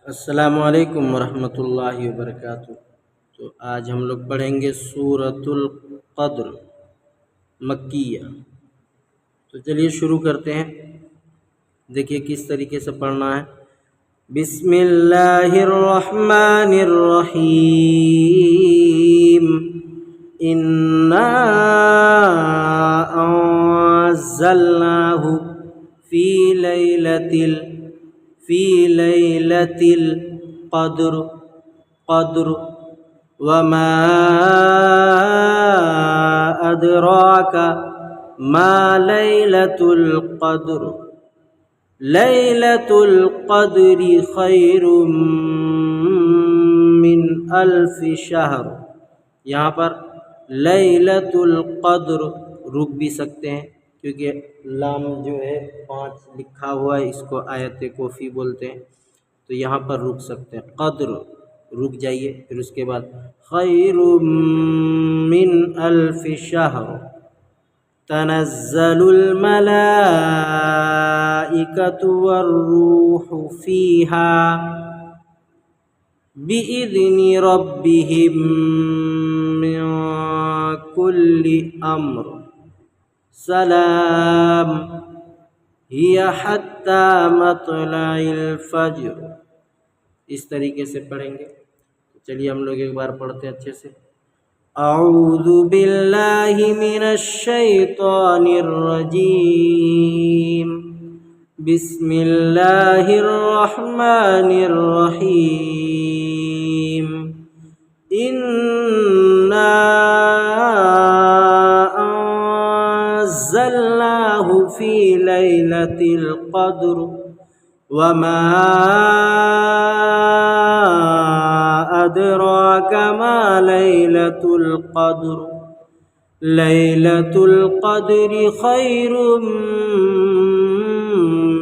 अस्सलामु अलैकुम वरहमतुल्लाहि वबरकातुह। तो आज हम लोग पढ़ेंगे सूरतुल क़द्र मक्किया। तो चलिए शुरू करते हैं। देखिए किस तरीके से पढ़ना है। बिस्मिल्लाहिर्रहमानिर्रहीम। इन्ना अंज़लनाहु फ़ी लैलतिल क़द्र वमा अदराका मा लैलतुल क़द्रि खैरुम मिन अल्फ़ि शहर। यहाँ पर लैलतुल क़द्र रुक भी सकते हैं क्योंकि लाम जो है 5 लिखा हुआ है, इसको आयत कोफ़ी बोलते हैं। तो यहाँ पर रुक सकते हैं, क़द्र रुक जाइए। फिर उसके बाद खैरुम मिन अल्फ़ि शहर तनज़्ज़लुल मलाइकतु वर्रूहु फ़ीहा बिइज़्नि रब्बिहिम मिन कुल्लि अम्र सलाम हिया हत्ता मतलइल फ़ज्र। इस तरीके से पढ़ेंगे। चलिए हम लोग एक बार पढ़ते हैं अच्छे से। अऊज़ु बिल्लाहि मिनश शैतानिर रजीम। बिस्मिल्लाहिर रहमानिर रहीम। इन्ना अंज़लनाहु फ़ी लैलतिल क़द्र वमा अदराका मा लैलतुल क़द्रि खैरुम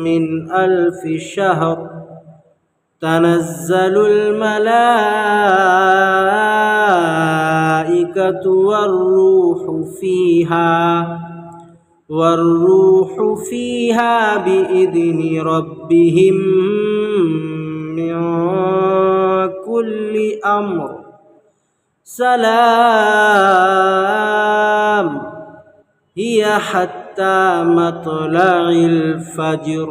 मिन अल्फ़ि शहर तनज़्ज़लुल मलाइकतु वर्रूहु फ़ीहा बिइज़्नि रब्बिहिम मिन कुल्लि अम्र सलाम हिया हत्ता मतलइल फ़ज्र।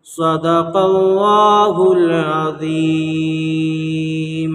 सदक़ल्लाहुल अज़ीम।